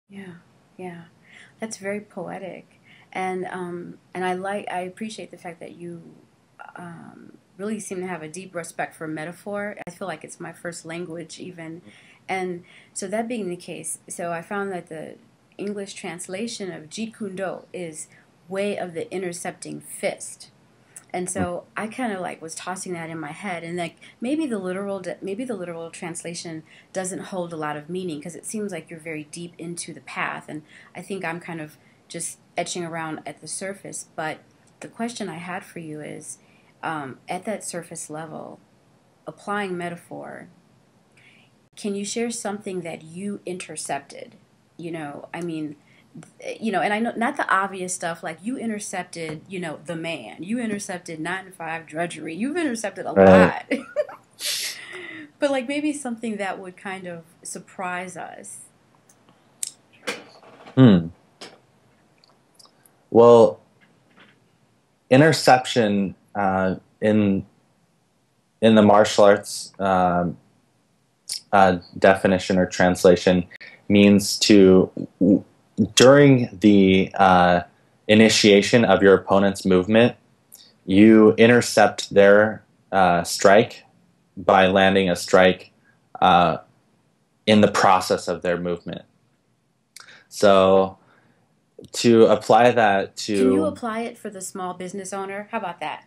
Yeah, yeah, that's very poetic, and I appreciate the fact that you really seem to have a deep respect for metaphor. I feel like it's my first language even, and so that being the case, so I found that the English translation of Jeet Kune Do is way of the intercepting fist. And so I kind of like was tossing that in my head, and like maybe the literal translation doesn't hold a lot of meaning because it seems like you're very deep into the path, and I think I'm kind of just etching around at the surface. But the question I had for you is, at that surface level, applying metaphor, can you share something that you intercepted? I mean, and I know not the obvious stuff like you intercepted, the man, you intercepted 9 to 5 drudgery, you've intercepted a Right. lot, but like maybe something that would kind of surprise us. Hmm. Well, interception in the martial arts definition or translation means to during the initiation of your opponent's movement, you intercept their strike by landing a strike uh, in the process of their movement. So to apply that Can you to apply it for the small business owner? How about that?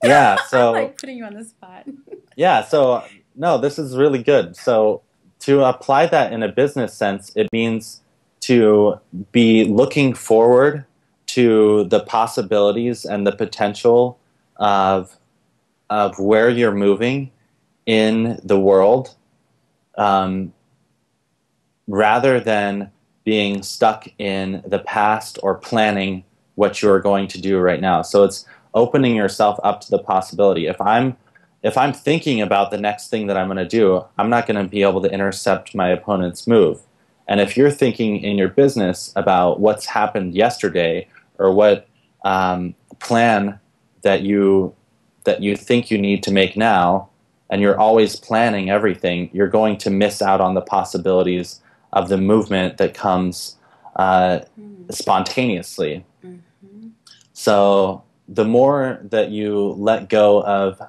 yeah, I'm so like putting you on the spot. yeah, so no, this is really good. So to apply that in a business sense, it means to be looking forward to the possibilities and the potential of where you're moving in the world, um, rather than being stuck in the past or planning what you're going to do right now. So it's opening yourself up to the possibility. If I'm thinking about the next thing that I'm going to do, I'm not going to be able to intercept my opponent's move. And if you're thinking in your business about what's happened yesterday or what plan that you think you need to make now, and you're always planning everything, you're going to miss out on the possibilities of the movement that comes Mm, spontaneously. mhm. So the more that you let go of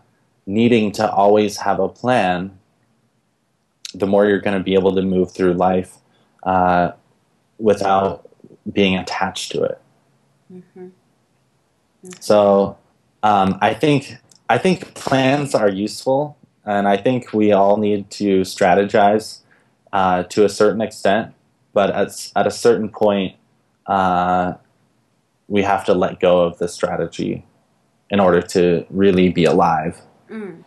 needing to always have a plan, the more you're going to be able to move through life uh, without being attached to it. Mhm. Mhm. So I think plans are useful, and I think we all need to strategize to a certain extent. But at a certain point, uh, we have to let go of the strategy in order to really be alive. Mm.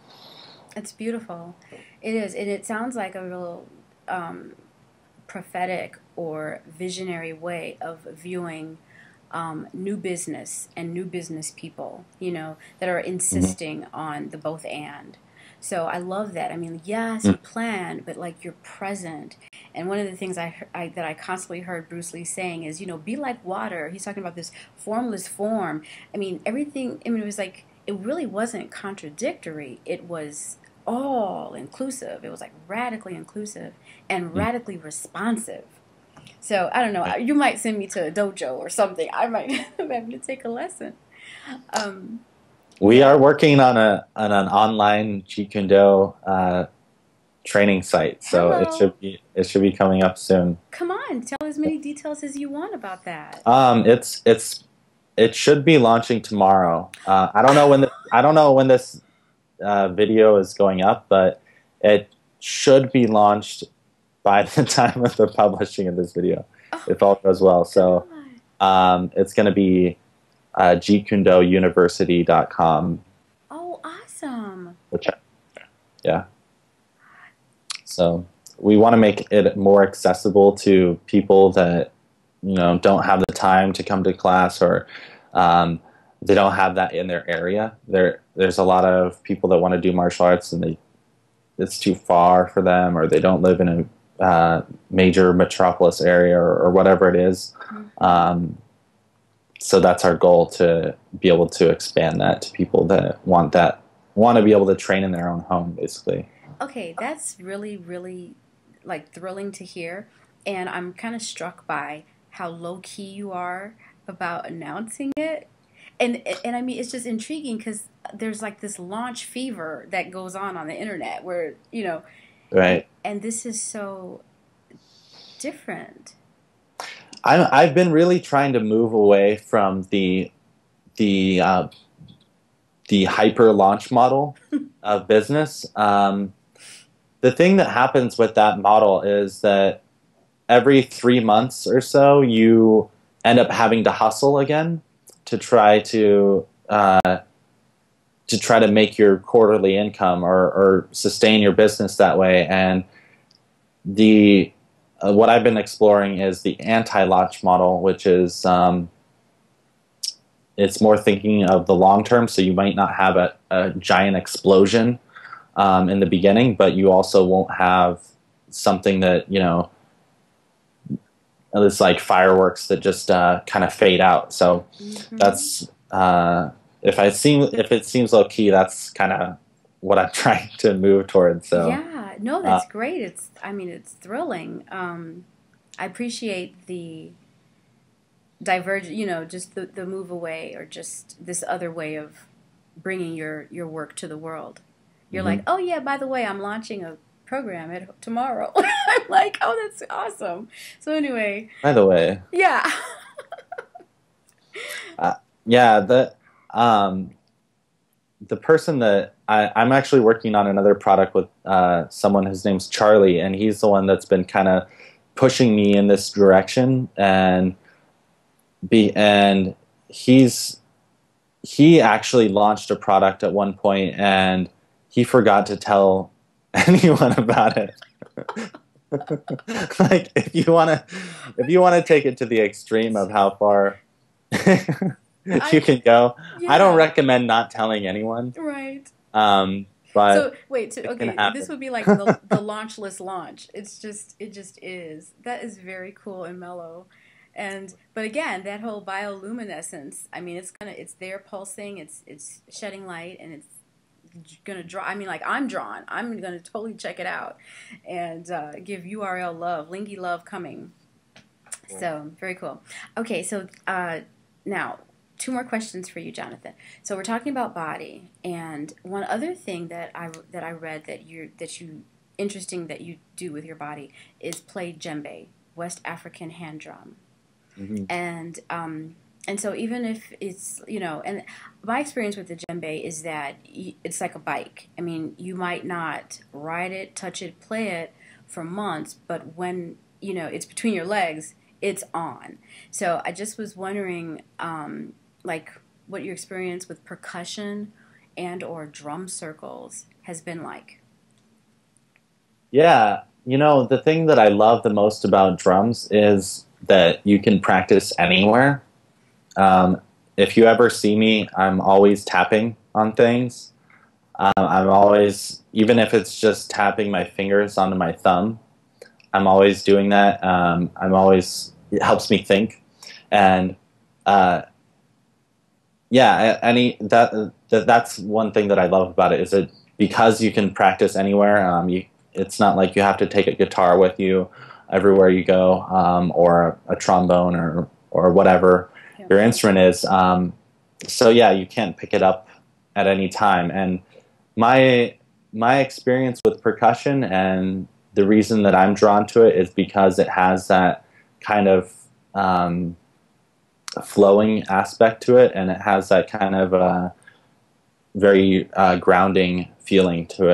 It's beautiful. It is, and it sounds like a real prophetic or visionary way of viewing new business and new business people, that are Mhm. insisting on the both and. So I love that. I mean, yes, you plan, but like you're present. And one of the things that I constantly heard Bruce Lee saying is, be like water. He's talking about this formless form. I mean, everything. I mean, it was like it really wasn't contradictory. It was all inclusive. It was like radically inclusive and Mhm. radically responsive. So I don't know. You might send me to a dojo or something. I might have to take a lesson. Um, We yeah. are working on an online Jeet Kune Do training site, so Hello. it should be coming up soon. Come on. Tell as many details as you want about that. It should be launching tomorrow. I don't know when this video is going up, but it should be launched by the time of the publishing of this video, Oh if all my goes well. So God. it's going to be jeetkundouniversity.com. Oh, awesome. Which, yeah. So we want to make it more accessible to people that don't have the time to come to class, or um, they don't have that in their area. There's a lot of people that want to do martial arts and it's too far for them, or they don't live in a major metropolis area, or whatever it is. Hmm. Um, so that's our goal, to be able to expand that to people that want to be able to train in their own home, basically. Okay, that's really, really like thrilling to hear. and I'm kind of struck by how low key you are about announcing it. And I mean, it's just intriguing because there's like this launch fever that goes on the internet where, Right. and this is so different. I've been really trying to move away from the uh, the hyper launch model of business. The thing that happens with that model is that every 3 months or so, you end up having to hustle again to try to make your quarterly income or sustain your business that way. And the what I've been exploring is the anti-launch model, which is it's more thinking of the long term. So you might not have a giant explosion in the beginning, but you also won't have something that, it's like fireworks that just kind of fade out. So that's if it seems low key, that's kind of what I'm trying to move towards. So Yeah, no, uh, that's great. I mean, it's thrilling. I appreciate the diverge, just the move away or just this other way of bringing your work to the world. You're like, mhm. oh yeah, by the way, I'm launching a program tomorrow. I'm like, oh, that's awesome. So anyway, By the way, yeah. uh, yeah, um, the person that I'm actually working on another product with someone. His name's Charlie, and he's the one that's been kind of pushing me in this direction. And he's he actually launched a product at one point, and he forgot to tell anyone about it. Like if you want to take it to the extreme of how far you I can go, I don't yeah, recommend not telling anyone. right. Um, but So wait, it can okay, this happen. would be like the launchless launch. It just is. That is very cool and mellow. And but again, that whole bioluminescence, I mean, it's there pulsing, it's shedding light and it's gonna draw. I mean, like I'm drawn. I'm gonna totally check it out and give URL love, linky love coming. So very cool. Okay, so now two more questions for you, Jonathan. So we're talking about body, and one other thing that I read that you interesting that you do with your body is play djembe, West African hand drum, Mhm. and and so even if it's and my experience with the djembe is that it's like a bike. I mean, you might not ride it, touch it, play it for months, but when it's between your legs, it's on. So I just was wondering, like, what your experience with percussion and or drum circles has been like. Yeah, the thing that I love the most about drums is that you can practice anywhere. Um, if you ever see me, I'm always tapping on things. I'm always, even if it's just tapping my fingers onto my thumb, I'm always doing that. It helps me think. And uh, yeah, that's one thing that I love about it is that because you can practice anywhere. It's not like you have to take a guitar with you everywhere you go, or a trombone or whatever Yeah. your instrument is. So yeah, you can't pick it up at any time. And my my experience with percussion and the reason that I'm drawn to it is because it has that kind of um, flowing aspect to it, and it has that kind of very grounding feeling to it.